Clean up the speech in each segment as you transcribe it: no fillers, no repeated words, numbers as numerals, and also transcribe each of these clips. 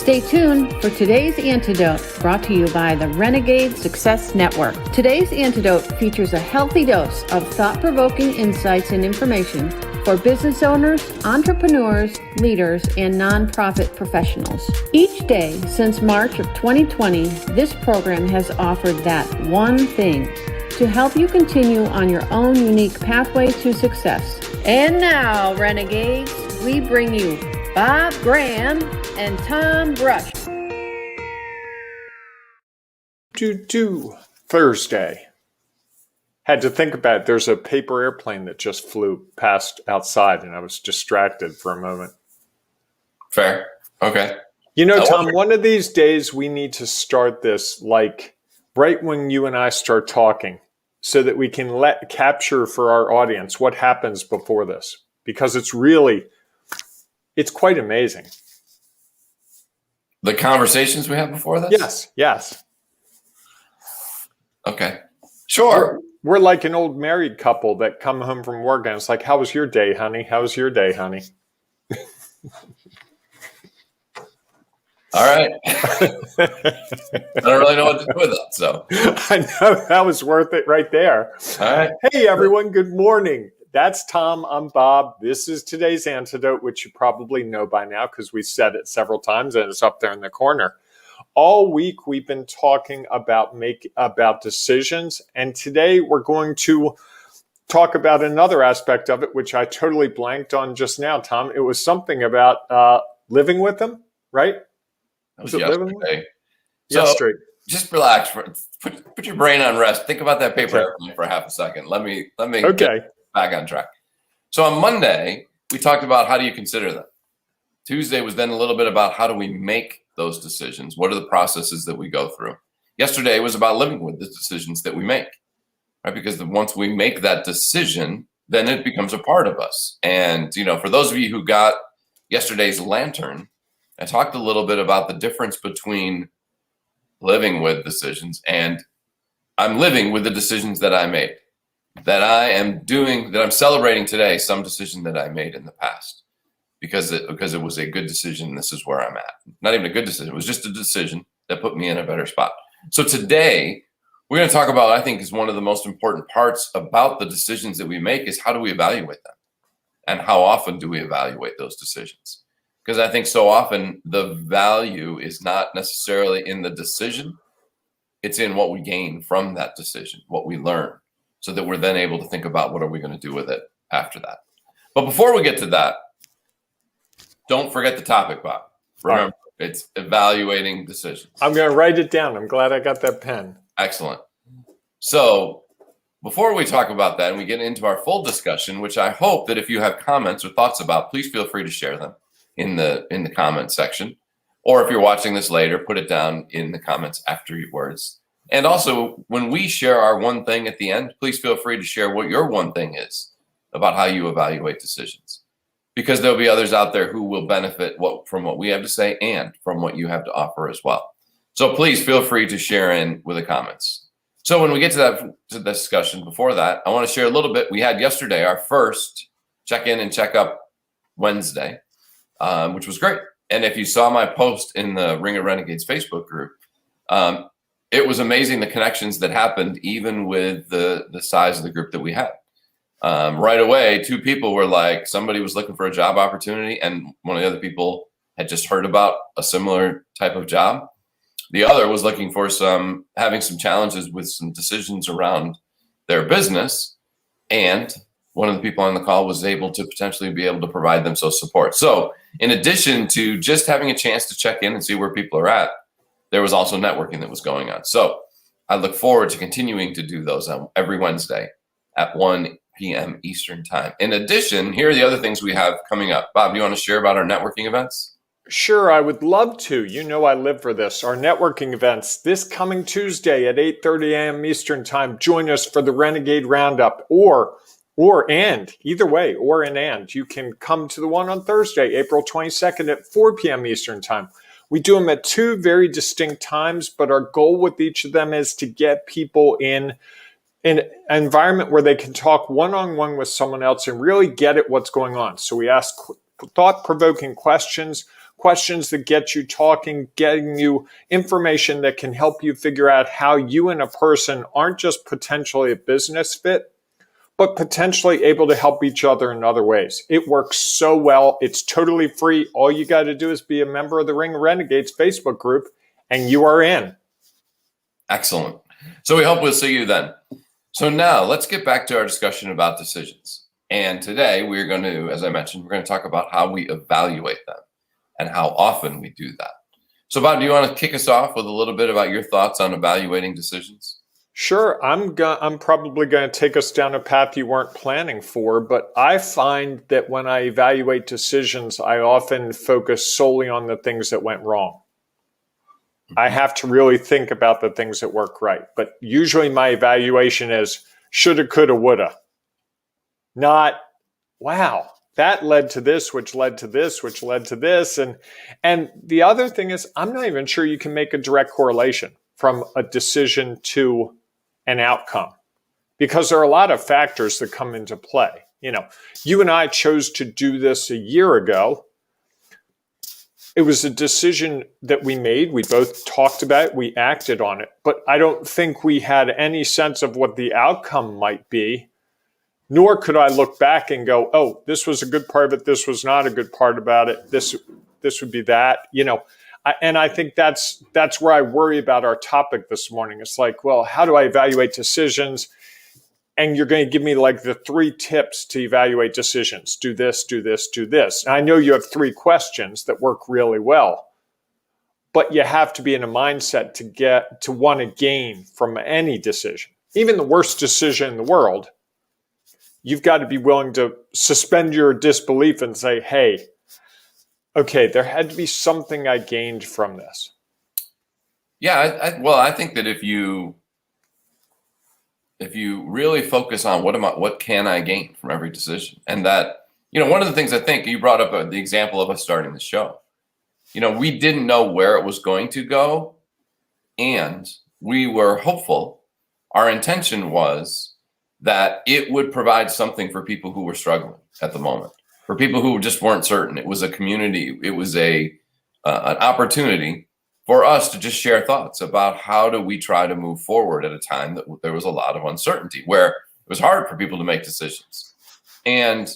Stay tuned for today's Antidote, brought to you by the Renegade Success Network. Today's Antidote features a healthy dose of thought-provoking insights and information for business owners, entrepreneurs, leaders, and nonprofit professionals. Each day since March of 2020, this program has offered that one thing to help you continue on your own unique pathway to success. And now, Renegades, we bring you Bob Graham and Tom Brush. Thursday. Had to think about it. There's a paper airplane that just flew past outside, and I was distracted for a moment. Fair. Okay. You know, Tom, one of these days we need to start this like right when you and I start talking so that we can capture for our audience what happens before this, because it's quite amazing. The conversations we had before this? Yes. Okay. Sure. We're like an old married couple that come home from work and it's like, how was your day, honey? How was your day, honey? All right. I don't really know what to do with it, so. I know, that was worth it right there. All right. Hey, everyone. Good morning. That's Tom. I'm Bob. This is today's Antidote, which you probably know by now because we said it several times and it's up there in the corner. All week we've been talking about decisions, and today we're going to talk about another aspect of it, which I totally blanked on just now, Tom. It was something about living with them, right? That was yesterday. Yesterday. Just relax. Put your brain on rest. Think about that paper airplane for half a second. Let me get back on track. So on Monday, we talked about how do you consider them. Tuesday was then a little bit about how do we make those decisions? What are the processes that we go through? Yesterday was about living with the decisions that we make, right? Because once we make that decision, then it becomes a part of us. And, you know, for those of you who got yesterday's lantern, I talked a little bit about the difference between living with decisions and I'm living with the decisions that I made, that I'm celebrating today, some decision that I made in the past. Because it was a good decision. This is where I'm at. Not even a good decision. It was just a decision that put me in a better spot. So today we're going to talk about, I think is one of the most important parts about the decisions that we make is how do we evaluate them? And how often do we evaluate those decisions? Because I think so often the value is not necessarily in the decision. It's in what we gain from that decision, what we learn, so that we're then able to think about what are we going to do with it after that. But before we get to that, don't forget the topic, Bob. Remember, it's evaluating decisions. I'm going to write it down. I'm glad I got that pen. Excellent. So before we talk about that and we get into our full discussion, which I hope that if you have comments or thoughts about, please feel free to share them in the comment section. Or if you're watching this later, put it down in the comments after your words. And also, when we share our one thing at the end, please feel free to share what your one thing is about how you evaluate decisions. Because there'll be others out there who will benefit from what we have to say and from what you have to offer as well. So please feel free to share in with the comments. So when we get to the discussion before that, I want to share a little bit. We had yesterday our first check-in and check-up Wednesday, which was great. And if you saw my post in the Ring of Renegades Facebook group, it was amazing the connections that happened even with the size of the group that we had. Right away, two people were like, somebody was looking for a job opportunity and one of the other people had just heard about a similar type of job. The other was looking for having some challenges with some decisions around their business. And one of the people on the call was able to potentially be able to provide them some support. So in addition to just having a chance to check in and see where people are at, there was also networking that was going on. So I look forward to continuing to do those every Wednesday at 1 p.m. Eastern time. In addition, here are the other things we have coming up. Bob, do you want to share about our networking events? Sure, I would love to. You know I live for this. Our networking events this coming Tuesday at 8:30 a.m. Eastern time. Join us for the Renegade Roundup either way, you can come to the one on Thursday, April 22nd at 4 p.m. Eastern time. We do them at two very distinct times, but our goal with each of them is to get people in an environment where they can talk one-on-one with someone else and really get at what's going on. So we ask thought-provoking questions questions that get you talking, getting you information that can help you figure out how you and a person aren't just potentially a business fit, but potentially able to help each other in other ways. It works so well. It's totally free. All you got to do is be a member of the Ring of Renegades Facebook group, and you are in. Excellent. So we hope we'll see you then. So now let's get back to our discussion about decisions. And today we're going to, as I mentioned, we're going to talk about how we evaluate them and how often we do that. So Bob, do you want to kick us off with a little bit about your thoughts on evaluating decisions? Sure, I'm probably going to take us down a path you weren't planning for, but I find that when I evaluate decisions, I often focus solely on the things that went wrong. I have to really think about the things that work right, but usually my evaluation is shoulda, coulda, woulda. Not, wow, that led to this, which led to this, which led to this. And the other thing is, I'm not even sure you can make a direct correlation from a decision to an outcome, because there are a lot of factors that come into play. You know, you and I chose to do this a year ago. It was a decision that we made. We both talked about it. We acted on it. But I don't think we had any sense of what the outcome might be, nor could I look back and go, oh, this was a good part of it. This was not a good part about it. This would be that, you know. And I think that's where I worry about our topic this morning. It's like, well, how do I evaluate decisions? And you're going to give me like the 3 tips to evaluate decisions. Do this, do this, do this. And I know you have 3 questions that work really well, but you have to be in a mindset to want to gain from any decision. Even the worst decision in the world, you've got to be willing to suspend your disbelief and say, hey, okay, there had to be something I gained from this. Yeah, I think that if you really focus on what can I gain from every decision, and that, you know, one of the things I think you brought up the example of us starting the show. You know, we didn't know where it was going to go, and we were hopeful. Our intention was that it would provide something for people who were struggling at the moment. For people who just weren't certain. It was a community. It was an opportunity for us to just share thoughts about how do we try to move forward at a time that there was a lot of uncertainty, where it was hard for people to make decisions. And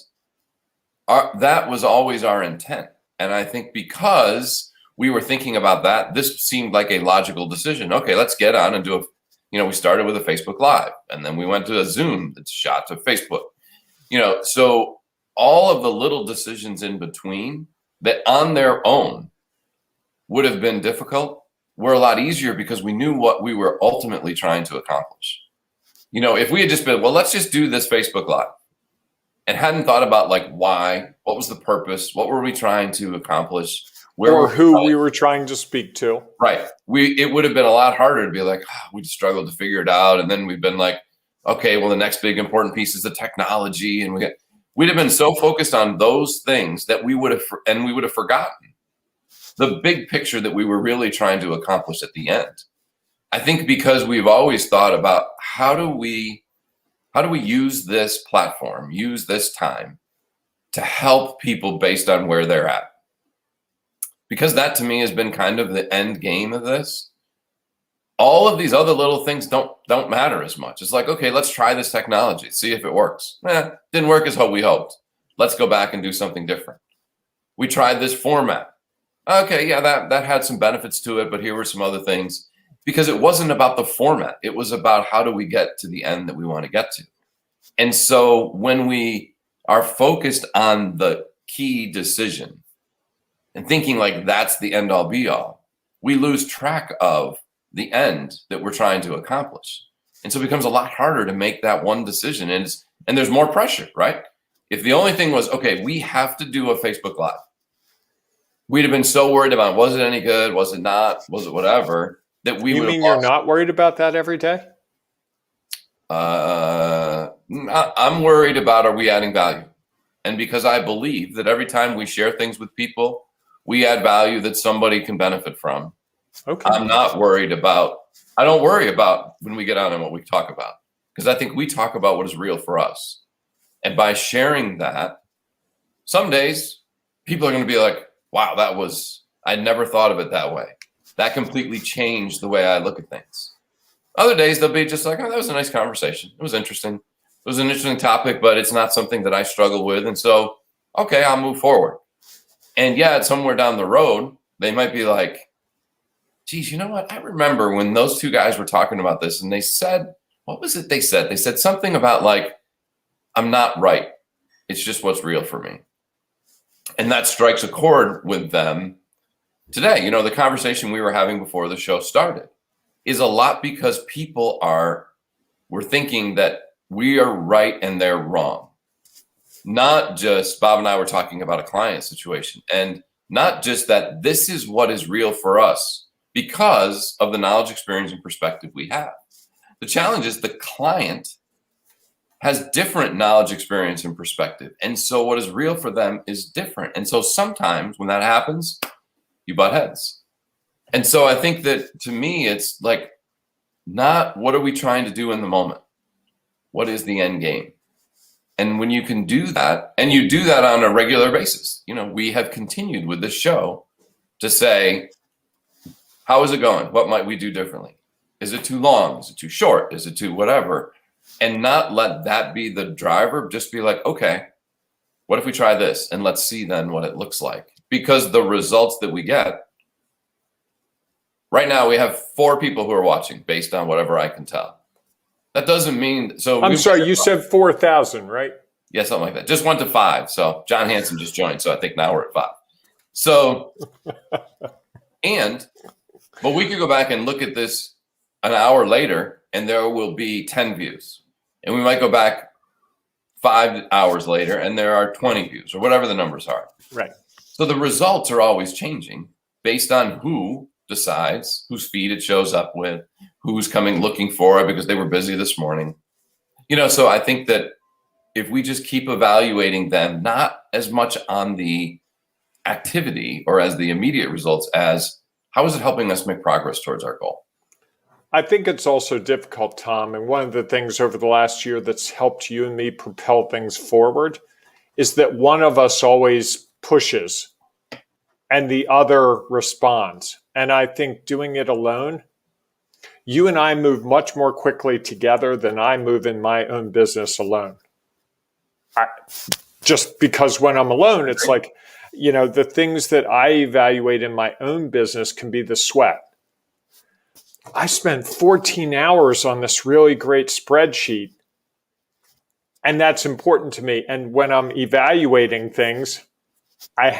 that was always our intent. And I think because we were thinking about that, this seemed like a logical decision. Okay, let's get on and do we started with a Facebook Live, and then we went to a Zoom that's shot to Facebook. So all of the little decisions in between that on their own would have been difficult were a lot easier because we knew what we were ultimately trying to accomplish. If we had just been, well, let's just do this Facebook Live and hadn't thought about like why, what was the purpose, what were we trying to accomplish, or who we were trying to speak to. Right. It would have been a lot harder to be like, we just struggled to figure it out. And then we've been like, okay, well, the next big important piece is the technology. And we'd have been so focused on those things that we would have forgotten the big picture that we were really trying to accomplish at the end. I think because we've always thought about how do we use this platform, use this time to help people based on where they're at. Because that to me has been kind of the end game of this. All of these other little things don't matter as much. It's like, okay, let's try this technology, see if it works. Didn't work as we hoped. Let's go back and do something different. We tried this format. Okay, yeah, that had some benefits to it, but here were some other things. Because it wasn't about the format. It was about how do we get to the end that we want to get to. And so when we are focused on the key decision and thinking like that's the end all be all, we lose track of the end that we're trying to accomplish. And so it becomes a lot harder to make that one decision. And there's more pressure, right? If the only thing was, okay, we have to do a Facebook Live, we'd have been so worried about, was it any good? Was it not? Was it whatever? That we would have you're not worried about that every day? I'm worried about, are we adding value? And because I believe that every time we share things with people, we add value that somebody can benefit from. Okay. I don't worry about when we get on and what we talk about, because I think we talk about what is real for us. And by sharing that, some days people are going to be like, wow, I never thought of it that way. That completely changed the way I look at things. Other days they'll be just like, oh, that was a nice conversation. It was interesting. It was an interesting topic, but it's not something that I struggle with. And so, okay, I'll move forward. And yeah, somewhere down the road, they might be like, geez, you know what? I remember when those two guys were talking about this and they said, what was it they said? They said something about like, I'm not right. It's just what's real for me. And that strikes a chord with them today. The conversation we were having before the show started is a lot because people we're thinking that we are right and they're wrong. Not just Bob and I were talking about a client situation, and not just that this is what is real for us because of the knowledge, experience, and perspective we have. The challenge is the client has different knowledge, experience, and perspective. And so what is real for them is different. And so sometimes when that happens, you butt heads. And so I think that to me, it's like, not what are we trying to do in the moment? What is the end game? And when you can do that, and you do that on a regular basis, we have continued with this show to say, how is it going? What might we do differently? Is it too long? Is it too short? Is it too whatever? And not let that be the driver. Just be like, okay, what if we try this? And let's see then what it looks like. Because the results that we get, right now we have 4 people who are watching based on whatever I can tell. That doesn't mean, so. I'm sorry, you said 4,000, right? Yeah, something like that. Just went to 5. So John Hanson just joined. So I think now we're at 5. So, but we could go back and look at this an hour later and there will be 10 views. And we might go back 5 hours later and there are 20 views or whatever the numbers are. Right. So the results are always changing based on who decides, whose feed it shows up with, who's coming looking for it because they were busy this morning. So I think that if we just keep evaluating them, not as much on the activity or as the immediate results as how is it helping us make progress towards our goal? I think it's also difficult, Tom. And one of the things over the last year that's helped you and me propel things forward is that one of us always pushes and the other responds. And I think doing it alone, you and I move much more quickly together than I move in my own business alone. Just because when I'm alone, it's like, the things that I evaluate in my own business can be the sweat. I spent 14 hours on this really great spreadsheet, and that's important to me. And when I'm evaluating things, I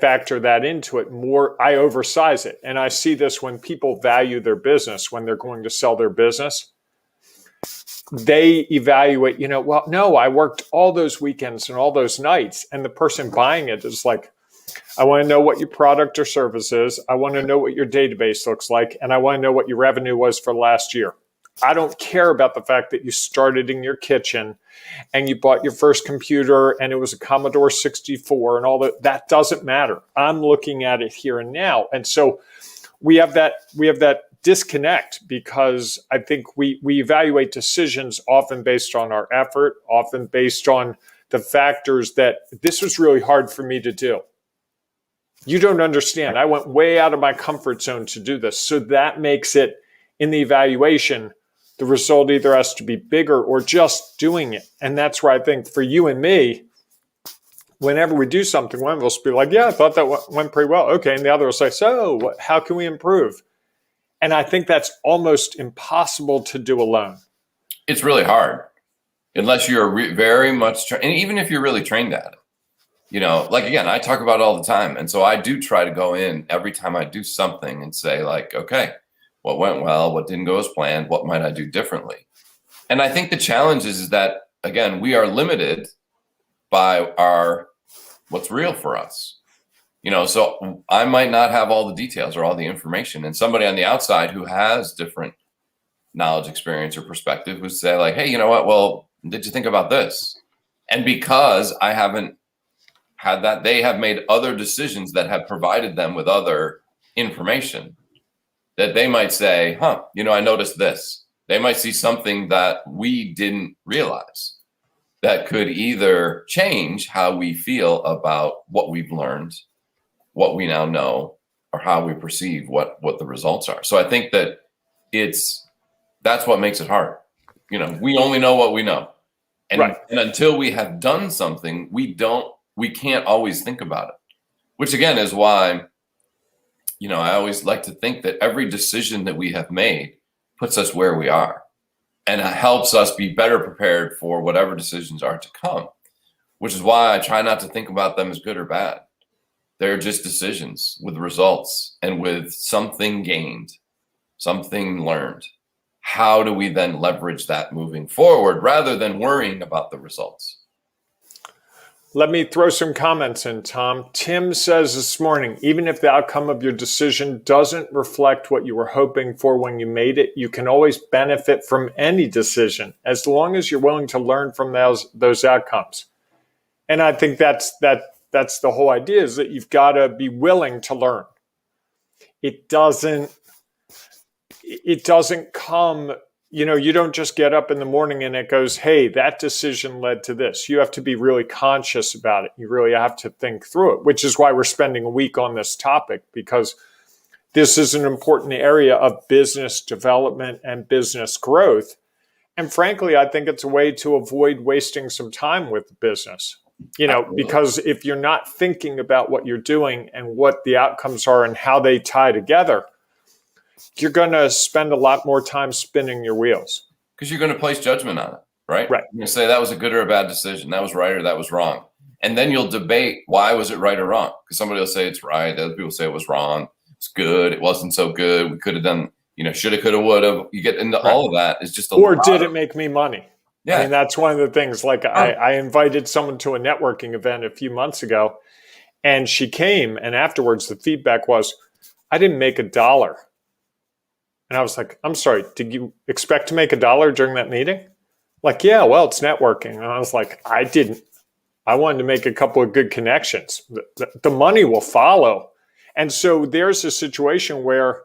factor that into it more. I oversize it. And I see this when people value their business, when they're going to sell their business, they evaluate, well, no, I worked all those weekends and all those nights. And the person buying it is like, I want to know what your product or service is. I want to know what your database looks like. And I want to know what your revenue was for last year. I don't care about the fact that you started in your kitchen and you bought your first computer and it was a Commodore 64 and all that. That doesn't matter. I'm looking at it here and now. And so we have that disconnect because I think we evaluate decisions often based on our effort, often based on the factors that this was really hard for me to do. You don't understand. I went way out of my comfort zone to do this. So that makes it, in the evaluation, the result either has to be bigger or just doing it. And that's where I think for you and me, whenever we do something, one of us will be like, yeah, I thought that went pretty well. Okay. And the other will say, so how can we improve? And I think that's almost impossible to do alone. It's really hard unless you're very much, and even if you're really trained at it. Like, again, I talk about it all the time. And so I do try to go in every time I do something and say like, okay, what went well, what didn't go as planned, what might I do differently? And I think the challenge is that, again, we are limited by what's real for us. So I might not have all the details or all the information. And somebody on the outside who has different knowledge, experience, or perspective would say like, hey, you know what? Well, did you think about this? And because I haven't had that, they have made other decisions that have provided them with other information that they might say, I noticed this. They might see something that we didn't realize that could either change how we feel about what we've learned what we now know or how we perceive what the results are. So I think that that's what makes it hard. We only know what we know. And until we have done something, we can't always think about it, which again is why, I always like to think that every decision that we have made puts us where we are and helps us be better prepared for whatever decisions are to come, which is why I try not to think about them as good or bad. They're just decisions with results and with something gained, something learned. How do we then leverage that moving forward rather than worrying about the results? Let me throw some comments in, Tom. Tim says this morning, even if the outcome of your decision doesn't reflect what you were hoping for when you made it, you can always benefit from any decision as long as you're willing to learn from those outcomes. And I think that's the whole idea, is that you've got to be willing to learn. It doesn't come, you don't just get up in the morning and it goes, hey, that decision led to this. You have to be really conscious about it. You really have to think through it, which is why we're spending a week on this topic, because this is an important area of business development and business growth. And frankly, I think it's a way to avoid wasting some time with business. Because if you're not thinking about what you're doing and what the outcomes are and how they tie together, you're going to spend a lot more time spinning your wheels. Because you're going to place judgment on it, right? Right. You're going to say that was a good or a bad decision. That was right or that was wrong. And then you'll debate, why was it right or wrong? Because somebody will say it's right. Other people say it was wrong. It's good. It wasn't so good. We could have done, shoulda, coulda, woulda. You get into all of that. It's just did it make me money? Yeah. I mean, that's one of the things. Like I invited someone to a networking event a few months ago, and she came, and afterwards the feedback was, I didn't make $1. And I was like, I'm sorry, did you expect to make $1 during that meeting? Like, yeah, well, it's networking. And I was like, I didn't. I wanted to make a couple of good connections. The money will follow. And so there's a situation where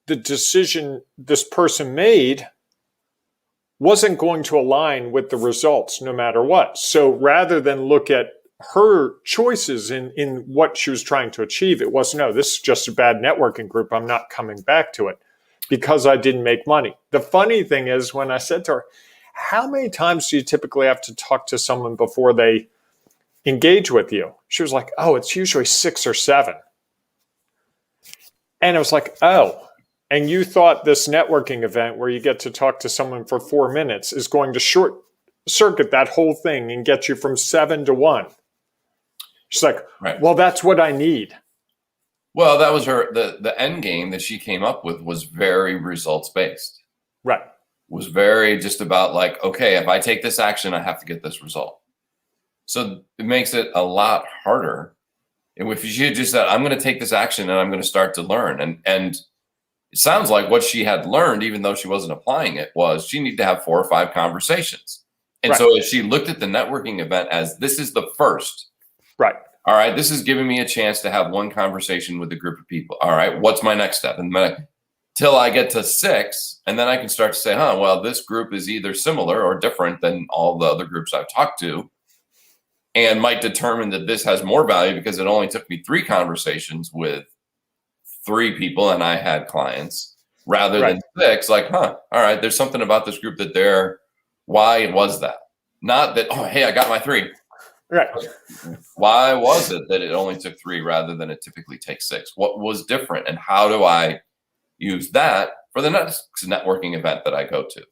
the decision this person made wasn't going to align with the results no matter what. So rather than look at her choices in what she was trying to achieve, it was, no, this is just a bad networking group. I'm not coming back to it because I didn't make money. The funny thing is, when I said to her, how many times do you typically have to talk to someone before they engage with you? She was like, oh, it's usually 6 or 7. And I was like, oh, and you thought this networking event where you get to talk to someone for 4 minutes is going to short circuit that whole thing and get you from 7 to 1. She's like, right. Well, that's what I need. Well, that was the end game that she came up with was very results based. Right. Was very just about like, okay, if I take this action, I have to get this result. So it makes it a lot harder. And if she had just said, I'm going to take this action and I'm going to start to learn. And it sounds like what she had learned, even though she wasn't applying it, was she needed to have 4 or 5 conversations. And right. So as she looked at the networking event as this is the first. Right. All right, this is giving me a chance to have one conversation with a group of people. All right, what's my next step? And till I get to 6, and then I can start to say, well, this group is either similar or different than all the other groups I've talked to, and might determine that this has more value because it only took me 3 conversations with 3 people and I had clients rather than 6. Like, all right, there's something about this group that why was that? Not that, oh, hey, I got my 3. Right. Why was it that it only took 3 rather than it typically takes 6? What was different, and how do I use that for the next networking event that I go to,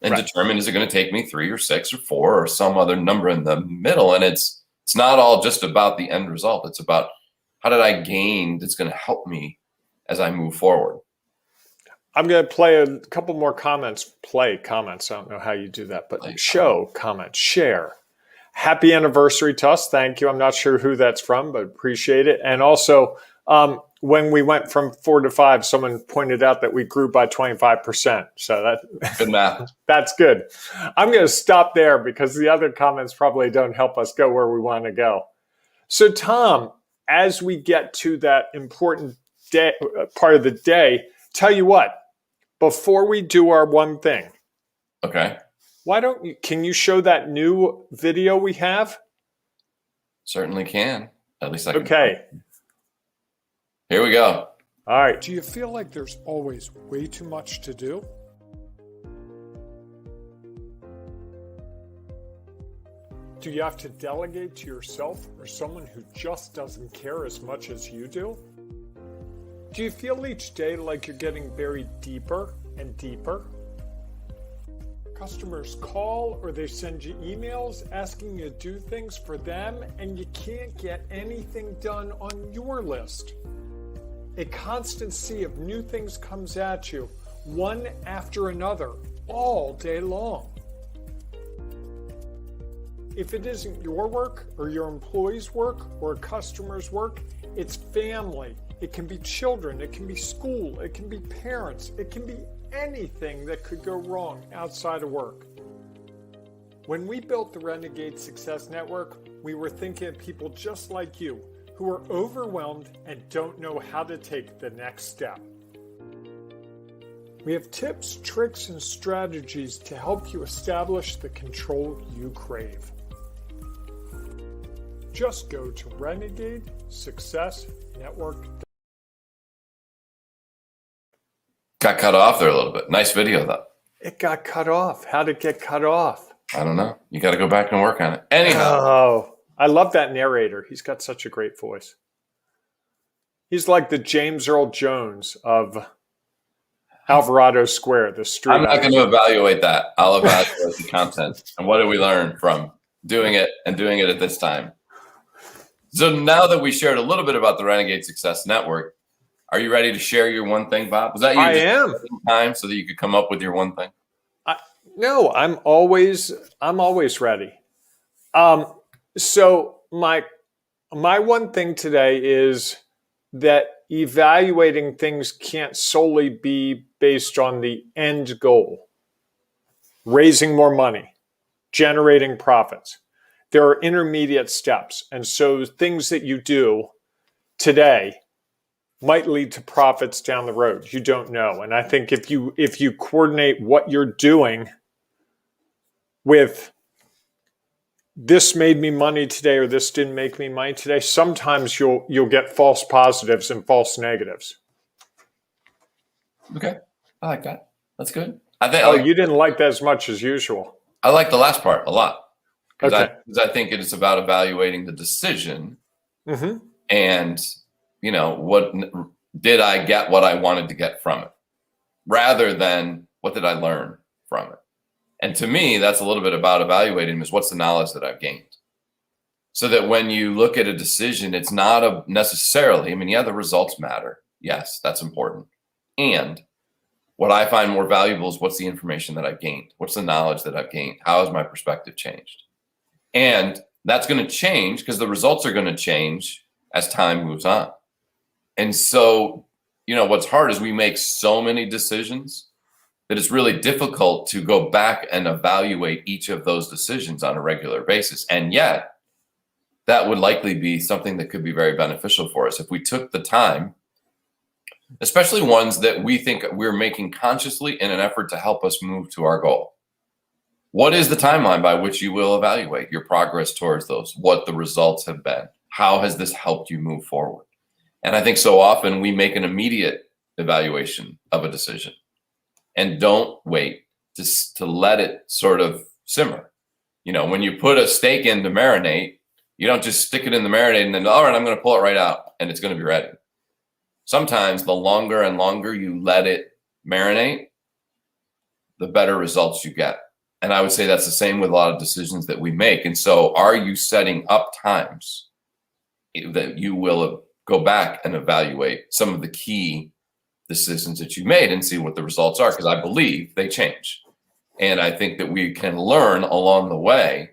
and determine, is it going to take me 3 or 6 or 4 or some other number in the middle? And it's not all just about the end result. It's about how did I gain that's going to help me as I move forward. I'm going to play a couple more comments. Play comments. I don't know how you do that, but show comments, share. Happy anniversary to us. Thank you. I'm not sure who that's from, but appreciate it. And also, when we went from 4 to 5, someone pointed out that we grew by 25%. So good math. That's good. I'm going to stop there because the other comments probably don't help us go where we want to go. So, Tom, as we get to that important part of the day, tell you what, before we do our one thing. Okay. Can you show that new video we have? Certainly can. At least I can. Okay. Here we go. All right. Do you feel like there's always way too much to do? Do you have to delegate to yourself or someone who just doesn't care as much as you do? Do you feel each day like you're getting buried deeper and deeper? Customers call or they send you emails asking you to do things for them and you can't get anything done on your list. A constant sea of new things comes at you, one after another, all day long. If it isn't your work or your employees' work or a customer's work, it's family. It can be children, it can be school, it can be parents, it can be anything that could go wrong outside of work. When we built the Renegade Success Network, we were thinking of people just like you who are overwhelmed and don't know how to take the next step. We have tips, tricks, and strategies to help you establish the control you crave. Just go to renegadesuccessnetwork.com. Got cut off there a little bit. Nice video, though. It got cut off. How'd it get cut off? I don't know. You got to go back and work on it. Anyhow. Oh, I love that narrator. He's got such a great voice. He's like the James Earl Jones of Alvarado Square, the street. I'm not going to evaluate that. I'll evaluate the content. And what did we learn from doing it and doing it at this time? So now that we shared a little bit about the Renegade Success Network, are you ready to share your one thing, Bob? Was that you? I am. Time so that you could come up with your one thing? No, I'm always ready. So my one thing today is that evaluating things can't solely be based on the end goal, raising more money, generating profits. There are intermediate steps. And so things that you do today might lead to profits down the road. You don't know. And I think if you coordinate what you're doing with this made me money today or this didn't make me money today, sometimes you'll get false positives and false negatives. Okay. I like that. That's good. I think you didn't like that as much as usual. I like the last part a lot. Because Okay. I think it is about evaluating the decision and, what did I get what I wanted to get from it rather than what did I learn from it? And to me, that's a little bit about evaluating is what's the knowledge that I've gained. So that when you look at a decision, it's not necessarily, the results matter. Yes, that's important. And what I find more valuable is what's the information that I've gained? What's the knowledge that I've gained? How has my perspective changed? And that's going to change because the results are going to change as time moves on. And so, what's hard is we make so many decisions that it's really difficult to go back and evaluate each of those decisions on a regular basis. And yet, that would likely be something that could be very beneficial for us if we took the time, especially ones that we think we're making consciously in an effort to help us move to our goal. What is the timeline by which you will evaluate your progress towards those? What the results have been? How has this helped you move forward? And I think so often we make an immediate evaluation of a decision and don't wait to let it sort of simmer. When you put a steak in to marinate, you don't just stick it in the marinade and then, all right, I'm going to pull it right out and it's going to be ready. Sometimes the longer and longer you let it marinate, the better results you get. And I would say that's the same with a lot of decisions that we make. And so are you setting up times that you will go back and evaluate some of the key decisions that you made and see what the results are? Because I believe they change. And I think that we can learn along the way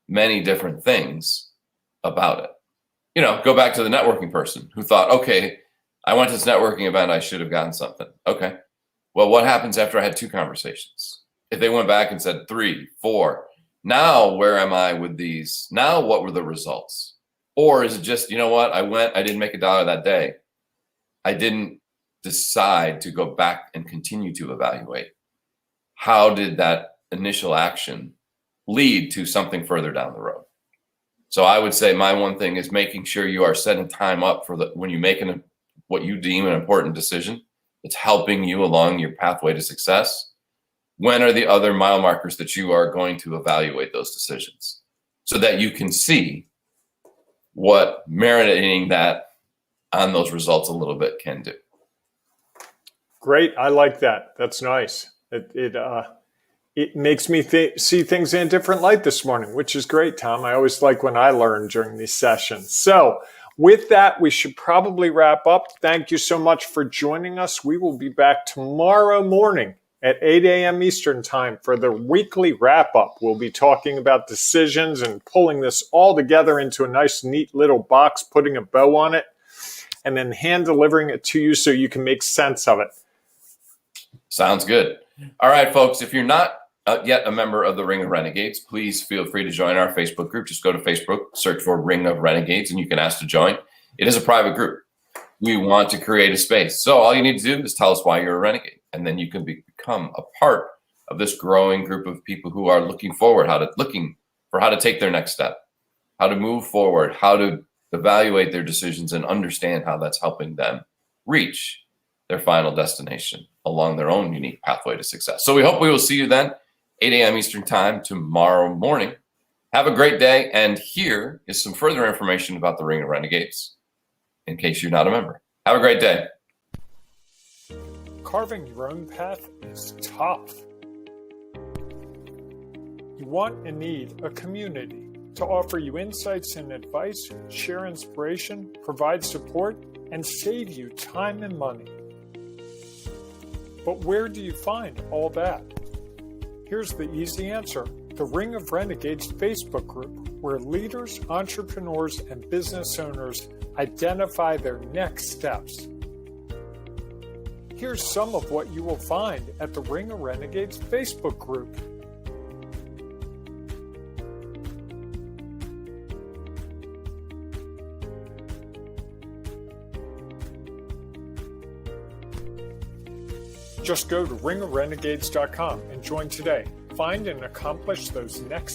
many different things about it. Go back to the networking person who thought, okay, I went to this networking event, I should have gotten something. Okay. Well, what happens after I had 2 conversations? If they went back and said 3, 4, now where am I with these? Now what were the results? Or is it just, I didn't make $1 that day. I didn't decide to go back and continue to evaluate. How did that initial action lead to something further down the road? So I would say my one thing is making sure you are setting time up for when you make a what you deem an important decision that's helping you along your pathway to success, when are the other mile markers that you are going to evaluate those decisions so that you can see what marinating that on those results a little bit can do. Great. I like that. That's nice. It makes me see things in a different light this morning, which is great, Tom. I always like when I learn during these sessions. So with that, we should probably wrap up. Thank you so much for joining us. We will be back tomorrow morning at 8 a.m. Eastern time for the weekly wrap up. We'll be talking about decisions and pulling this all together into a nice, neat little box, putting a bow on it, and then hand delivering it to you so you can make sense of it. Sounds good. All right, folks, if you're not yet a member of the Ring of Renegades, please feel free to join our Facebook group. Just go to Facebook, search for Ring of Renegades, and you can ask to join. It is a private group. We want to create a space. So all you need to do is tell us why you're a renegade, and then you can become a part of this growing group of people who are looking for how to take their next step, how to move forward, how to evaluate their decisions and understand how that's helping them reach their final destination along their own unique pathway to success. So we hope we will see you then, 8 a.m. Eastern time tomorrow morning. Have a great day. And here is some further information about the Ring of Renegades, in case you're not a member. Have a great day. Carving your own path is tough. You want and need a community to offer you insights and advice, share inspiration, provide support, and save you time and money. But where do you find all that? Here's the easy answer: the Ring of Renegades Facebook group, where leaders, entrepreneurs, and business owners identify their next steps. Here's some of what you will find at the Ring of Renegades Facebook group. Just go to ringofrenegades.com and join today. Find and accomplish those next